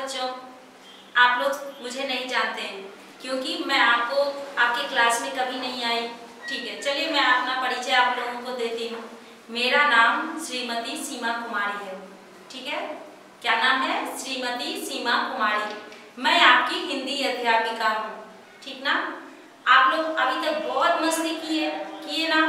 बच्चों, आप लोग मुझे नहीं जानते हैं क्योंकि मैं आपको आपके क्लास में कभी नहीं आई। ठीक है, चलिए मैं अपना परिचय आप लोगों को देती हूँ। मेरा नाम श्रीमती सीमा कुमारी है। ठीक है, क्या नाम है? श्रीमती सीमा कुमारी। मैं आपकी हिंदी अध्यापिका हूँ। ठीक ना? आप लोग अभी तक बहुत मस्ती किए ना?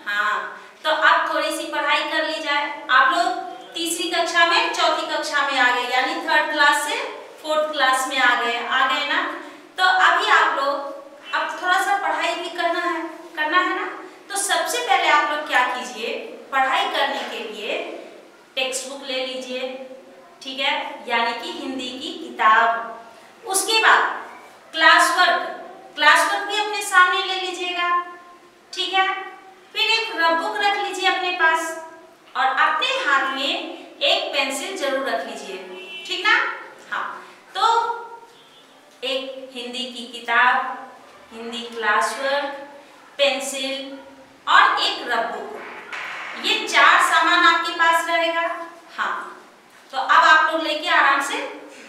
हाँ, तो अब थोड़ी सी पढ़ाई कर ली जाए। आप लोग तीसरी कक्षा में चौथी कक्षा में आ गए, यानी थर्ड क्लास से फोर्थ क्लास में आ गए ना? तो अभी आप लोग अब थोड़ा सा पढ़ाई भी करना है ना? तो सबसे पहले आप लोग क्या कीजिए, पढ़ाई करने के लिए टेक्स्ट बुक ले लीजिए। ठीक है, यानी कि हिंदी की किताब। उसके बाद क्लास वर्क भी अपने सामने ले लीजिएगा। ठीक है, फिर एक रफ बुक रख लीजिए अपने पास और अपने हाथ में एक पेंसिल जरूर रख लीजिए। ठीक ना? हाँ, तो एक हिंदी की किताब, हिंदी क्लास वर्क, पेंसिल और एक रफ बुक, ये 4 सामान आपके पास रहेगा। हाँ, तो अब आप लोग लेके आराम से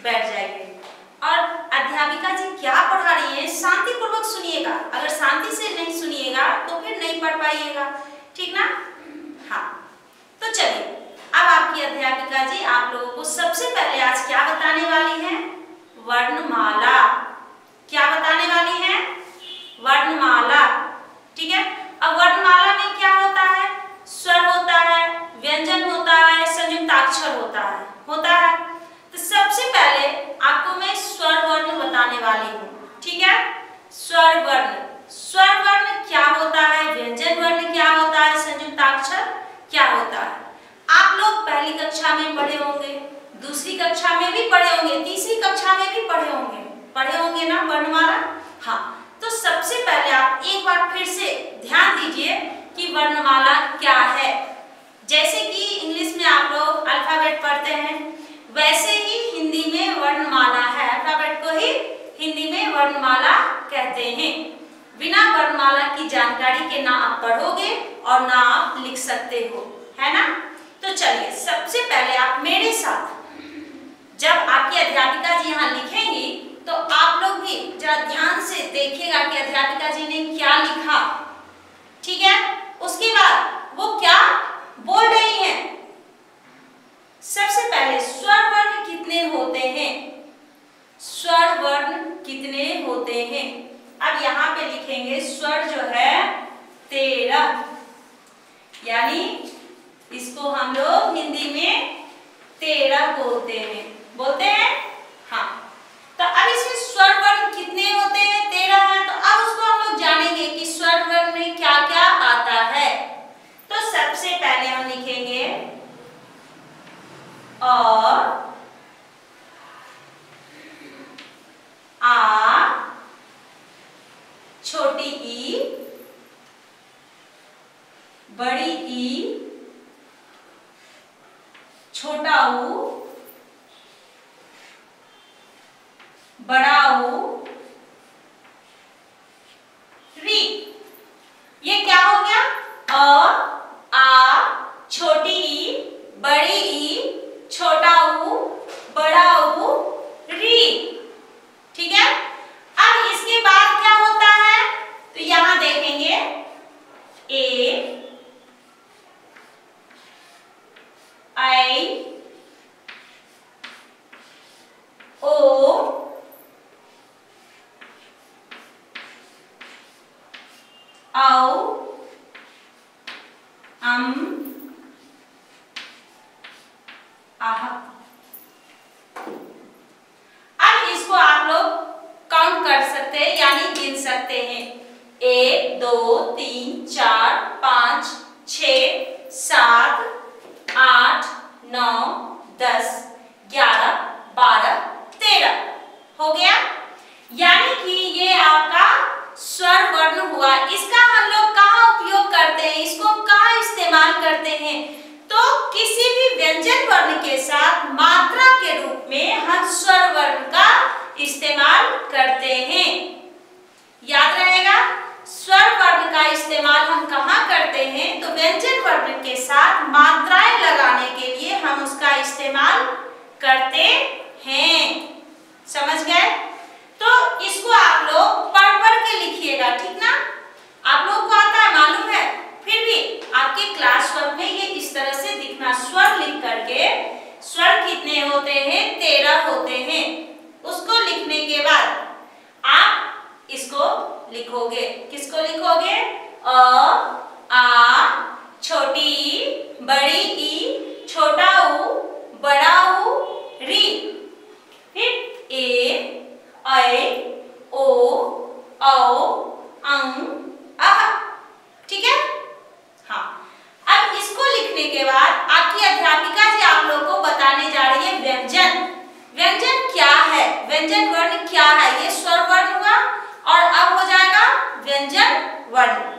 बैठ जाइए और अध्यापिका जी क्या पढ़ा रही है शांतिपूर्वक सुनिएगा। अगर शांति से नहीं सुनिएगा तो फिर नहीं पढ़ पाइएगा। ठीक ना? हाँ, तो चलिए अब आपकी अध्यापिका जी आप लोगों को सबसे पहले आज क्या बताने वाली हैं? वर्णमाला। क्या बताने वाली हैं? वर्णमाला। ठीक है, अब वर्णमाला में क्या होता है? स्वर होता है, व्यंजन होता है, संयुक्ताक्षर होता है। तो सबसे पहले आपको मैं स्वर वर्ण बताने वाली हूँ। ठीक है, स्वर वर्ण क्या होता है, व्यंजन वर्ण क्या होता है, संयुक्ताक्षर क्या होता है। आप लोग पहली कक्षा में पढ़े होंगे, दूसरी कक्षा में भी पढ़े होंगे, तीसरी कक्षा में भी पढ़े होंगे ना वर्णमाला। हाँ, तो सबसे पहले आप एक बार फिर से ध्यान दीजिए कि वर्णमाला क्या है। जैसे कि इंग्लिश में आप लोग अल्फाबेट पढ़ते हैं, वैसे ही हिंदी में वर्णमाला है। अल्फाबेट को ही हिंदी में वर्णमाला कहते हैं। बिना वर्णमाला की जानकारी के ना आप पढ़ोगे और ना आप लिख सकते हो, है ना? तो चलिए सबसे पहले आप मेरे साथ, जब आपकी अध्यापिका जी यहाँ लिखेंगी तो आप लोग भी जरा ध्यान से देखिएगा कि अध्यापिका जी ने क्या लिखा। ठीक है, उसके बाद वो क्या बोल रही हैं। सबसे पहले स्वर वर्ण कितने होते हैं? स्वर वर्ण कितने होते हैं? अब यहाँ पे लिखेंगे स्वर जो है 13, यानी इसको हम लोग हिंदी में 13 बोलते हैं। हाँ, तो अब इसमें स्वर वर्ण कितने होते हैं? 13 है। तो अब उसको हम लोग जानेंगे कि स्वर वर्ण में क्या क्या आता है। तो सबसे पहले हम लिखेंगे और, आ, छोटी ई, बड़ी ई, छोटा ऊ, बड़ा ऊ, री। ये क्या हो गया? अ, आ, छोटी ई, बड़ी ई, छोटा ऊ, बड़ा ऊ, री। ठीक है, अब इसके बाद क्या होता है? तो यहां देखेंगे ए, आई, ओ, औ, आह। अब इसको आप लोग काउंट कर सकते हैं, यानी गिन सकते हैं। 1 2 3 4 5 6 7 8 9 10 11 12 13 हो गया। यानी कि ये आपका स्वर वर्ण हुआ। इसका हम लोग कहाँ उपयोग करते हैं, इसको कहाँ इस्तेमाल करते हैं? तो किसी भी व्यंजन वर्ण के साथ मात्रा के रूप में हम स्वर वर्ण का इस्तेमाल करते हैं। याद रहेगा, स्वर वर्ण का इस्तेमाल हम कहाँ करते हैं? तो व्यंजन वर्ण के साथ मात्राएं लगाने के लिए हम उसका इस्तेमाल करते हैं। लिखोगे। किसको लिखोगे? अ आ छोटी ई बड़ी ई छोटा ऊ बड़ा ऊ री। फिर ए ऐ ओ औ अं अह। ठीक है? हाँ, अब इसको लिखने के बाद आपकी अध्यापिका जी आप लोगों को बताने जा रही है व्यंजन। व्यंजन क्या है? व्यंजन वर्ण क्या है? ये स्वर वर्ण हुआ और अब हो जाएगा व्यंजन वर्ण।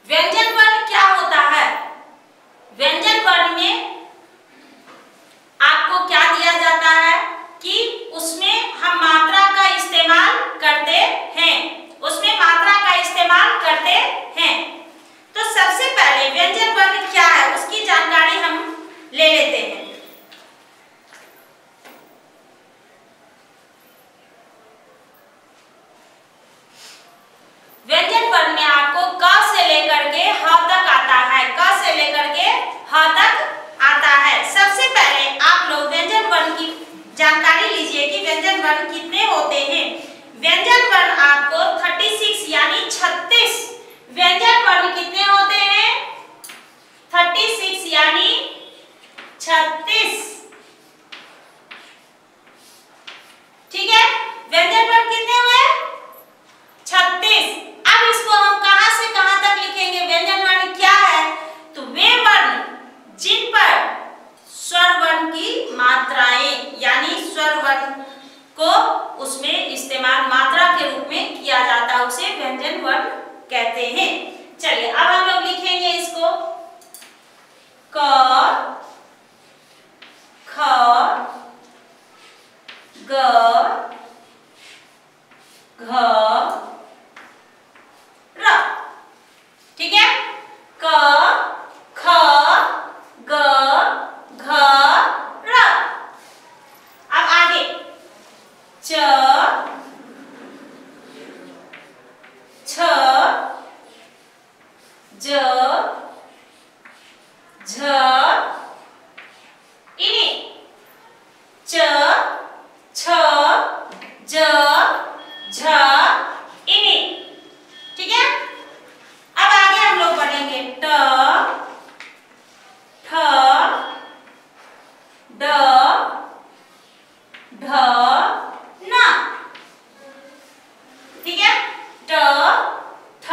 व्यंजन वर्ण क्या होता है? व्यंजन वर्ण में आपको क्या दिया जाता है कि उसमें हम मात्रा का इस्तेमाल करते हैं। उसमें मात्रा का इस्तेमाल करते हैं। तो सबसे पहले व्यंजन वर्ण क्या है उसकी जानकारी हम ले लेते हैं। व्यंजन वर्ण में आपको क से लेकर के ह तक आता है। क से लेकर के ह तक आता है। सबसे पहले आप लोग व्यंजन वर्ण की जानकारी लीजिए कि व्यंजन वर्ण कितने होते हैं। व्यंजन वर्ण आपको 36 यानी 36 व्यंजन वर्ण कितने होते हैं? 36 यानी 36। ठीक है? व्यंजन वर्ण कितने हुए? 36। अब इसको हम कहां से कहां तक लिखेंगे? व्यंजन वर्ण क्या है? तो वे वर्ण जिन पर स्वर वर्ण की मात्राएं यानी स्वर वर्ण को उसमें इस्तेमाल मात्रा के रूप में किया जाता है उसे व्यंजन वर्ण कहते हैं। चलिए अब हम लोग लिखेंगे इसको। क ख ग घ र। ठीक है? क ख ग घ र। अब आगे च छ ज झ इनी। च छ ज झ इनी। ठीक है? अब आगे हम लोग बढ़ेंगे। ट ठ ड ढ न। ठीक है? ट ठ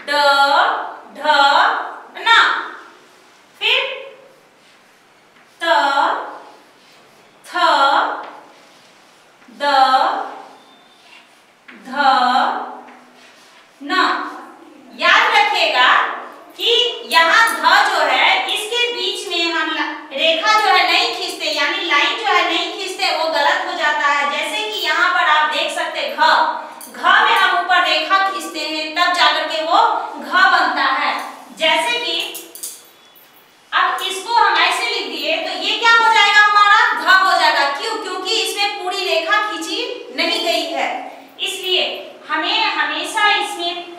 ड ढ न। फिर त थ द ध न। याद रखिएगा कि यहाँ ध जो है इसके बीच में हम रेखा जो है नहीं खींचते यानी लाइन जो है नहीं खींचते, वो गलत हो जाता है। जैसे कि यहाँ पर आप देख सकते हैं घ में हम ऊपर रेखा खींचते हैं तब जाकर के वो घ बनता है। जैसे कि अब इसको हम ऐसे लिख दिए तो ये क्या हो जाएगा? हमारा घ हो जाएगा। क्यों? क्योंकि इसमें पूरी रेखा खींची नहीं गई है, इसलिए हमें हमेशा इसमें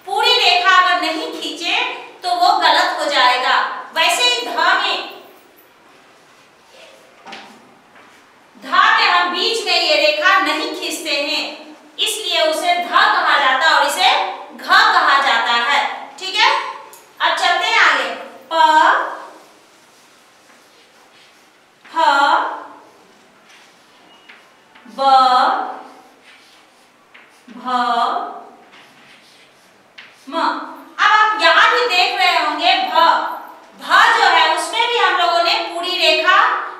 पूरी रेखा अगर नहीं खींचे तो वो गलत हो जाएगा। वैसे ही ध में हम बीच में ये रेखा नहीं खींचते हैं, इसलिए उसे ध कहा जाता है और इसे घ कहा जाता है। ठीक है? अब चलते हैं आगे। प ह ब भ म। अब आप यहाँ भी देख रहे होंगे भ जो है उसमें भी हम लोगों ने पूरी रेखा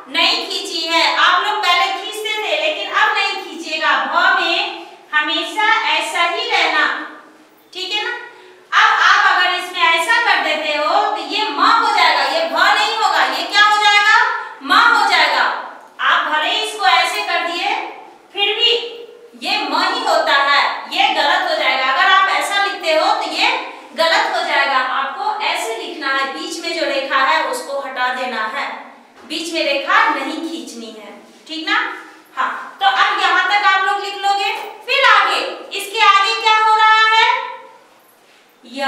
नहीं खींची है। आप लोग पहले खींचते थे लेकिन अब नहीं खींचिएगा। भ में हमेशा ऐसा ही रहना। ठीक है ना? अब आप अगर इसमें ऐसा कर देते हो तो ये म हो जाएगा, ये भ नहीं होगा। ये क्या हो जाएगा? म हो जाएगा। आप भले ही इसको ऐसे कर दिए फिर भी ये म ही होता है, ये गलत हो जाएगा। अगर आप ऐसा लिखते हो तो ये गलत हो जाएगा। आपको ऐसे लिखना है, बीच में जो रेखा है उसको हटा देना है। नीचे रेखा नहीं खींचनी है, ठीक ना। हाँ, तो अब यहाँ तक आप लोग लिख लोगे। फिर आगे, इसके आगे क्या हो रहा है, य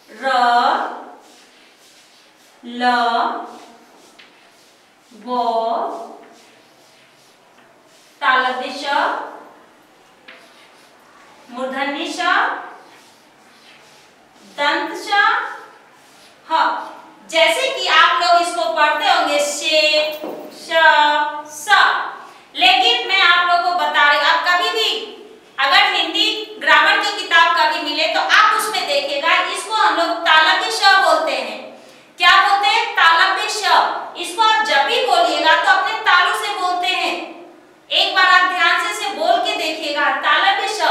र ल व तालव्य श मूर्धन्य श दंत श। हाँ, जैसे कि आप लोग इसको पढ़ते होंगे शे श स, लेकिन मैं आप लोग को बता रही हूँ, आप कभी भी अगर हिंदी ग्रामर की किताब कभी मिले तो आप उसमें देखिएगा, इसको हम लोग तालव्य श बोलते हैं। क्या बोलते हैं, तालव्य श। इसको आप जब भी बोलिएगा तो अपने तालु से बोलते हैं। एक बार आप ध्यान से बोल के देखिएगा, तालव्य श।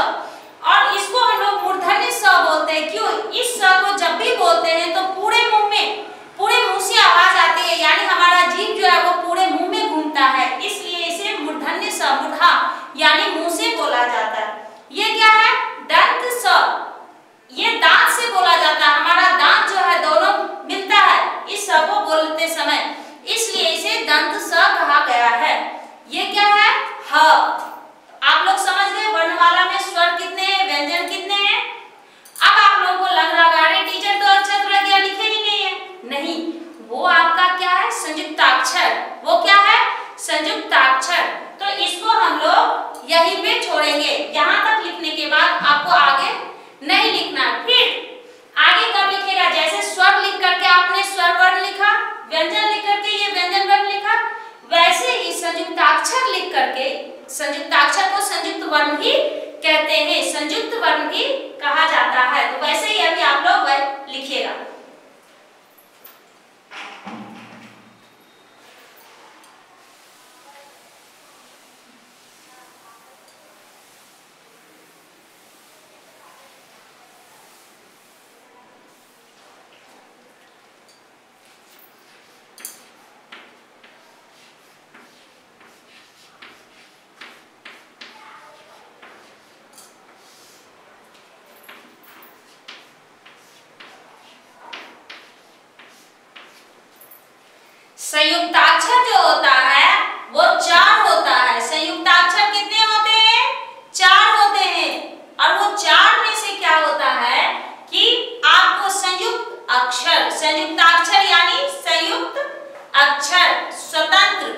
और इसको हम लोग मूर्धन्य स बोलते हैं। क्यों, इस स को जब भी बोलते हैं तो पूरे मुंह से आवाज आती है, यानी हमारा जीभ जो है वो पूरे मुंह में घूमता है, इसलिए इसे मूर्धन्य स, मूर्धा यानी मुंह से बोला जाता है। ये क्या है, दंत स, ये दांत से बोला जाता है। हमारा दांत जो है दोनों मिलता है इस स को बोलते समय, इसलिए इसे दंत स कहा गया है। ये क्या है, ह। आप लोग समझ गए वर्णमाला में स्वर कितने हैं, व्यंजन कितने हैं। अब आप लोगों को लग रहा है टीचर तो अक्षर प्रज्ञा लिखे ही नहीं है। नहीं, वो आपका क्या है, संयुक्ताक्षर। वो क्या है, संयुक्ताक्षर। तो इसको हम लोग यहीं पे छोड़ेंगे, यहाँ तक लिखने के बाद आपको आगे नहीं लिखना। फिर आगे कब लिखेगा, जैसे स्वर लिख करके आपने स्वर वर्ण लिखा, व्यंजन लिख करके ये व्यंजन वर्ण लिखा, वैसे ही संयुक्ताक्षर लिख करके, संयुक्ताक्षर को संयुक्त वर्ण भी कहते हैं, संयुक्त वर्ण भी कहा जाता है। तो वैसे ही अभी आप लोग वह लिखिएगा। संयुक्ताक्षर जो होता है वो 4 होता है। संयुक्ताक्षर कितने होते हैं, 4 होते हैं। और वो 4 में से क्या होता है कि आपको संयुक्त अक्षर, संयुक्ताक्षर यानी संयुक्त अक्षर, स्वतंत्र,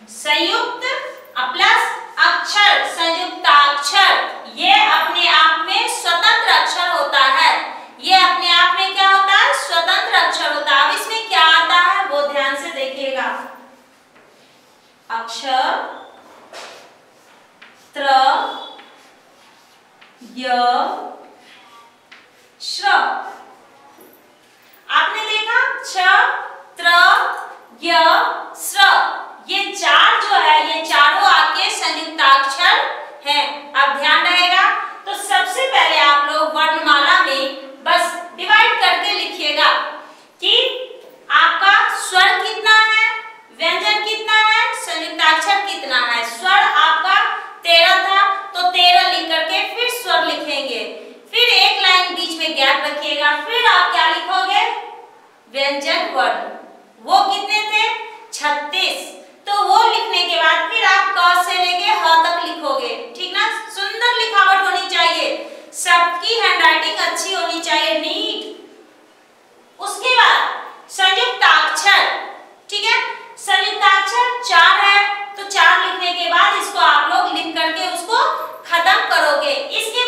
संयुक्त प्लस अक्षर, संयुक्ताक्षर, ये अपने आप में स्वतंत्र अक्षर होता है। ये अपने आप में क्या होता है, स्वतंत्र अक्षर होता है। अब इसमें क्या आता है वो ध्यान से देखिएगा। अक्षर त्र य श्र। आपने देखा छ त्र य श्र, ये 4 जो है ये चारों आपके संयुक्ताक्षर हैं। अब ध्यान रहेगा, तो सबसे पहले आप लोग वर्णमाला में बस डिवाइड करके लिखिएगा कि आपका स्वर कितना है, व्यंजन कितना है, संयुक्ताक्षर कितना है। स्वर आपका 13 था तो 13 लिख करके फिर स्वर लिखेंगे, फिर एक लाइन बीच में गैप रखिएगा, फिर आप क्या लिखोगे, व्यंजन वर्ण। वो कितने थे, 36। तो वो लिखने के बाद फिर आप क से लेके ह तक लिखोगे, ठीक ना। सुंदर लिखावट होनी चाहिए, सबकी हैंडराइटिंग अच्छी होनी चाहिए, नीट। उसके बाद संयुक्ताक्षर, ठीक है, संयुक्ताक्षर 4 है तो 4 लिखने के बाद इसको आप लोग लिख करके उसको खत्म करोगे। इसके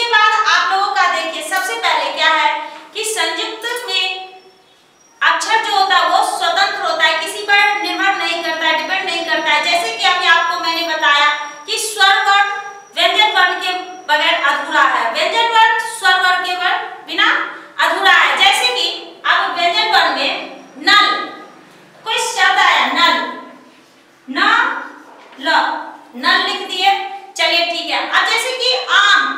बाद आप लोगों का देखिए, सबसे पहले क्या है कि संयुक्त में अक्षर जो होता है वो स्वतंत्र होता है, किसी पर निर्भर नहीं करता है, डिपेंड नहीं करता है। जैसे कि अभी आपको मैंने बताया कि स्वर वर्ण व्यंजन वर्ण के बगैर अधूरा है, व्यंजन वर्ण स्वर वर्ण के बिना अधूरा है। जैसे कि अब व्यंजन वर्ण में नल, कोई शब्द आया नल, न ल, नल लिख दिए, चलिए ठीक है। अब जैसे कि आम,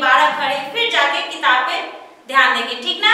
12 खड़े फिर जाके किताब पे ध्यान देंगे, ठीक ना।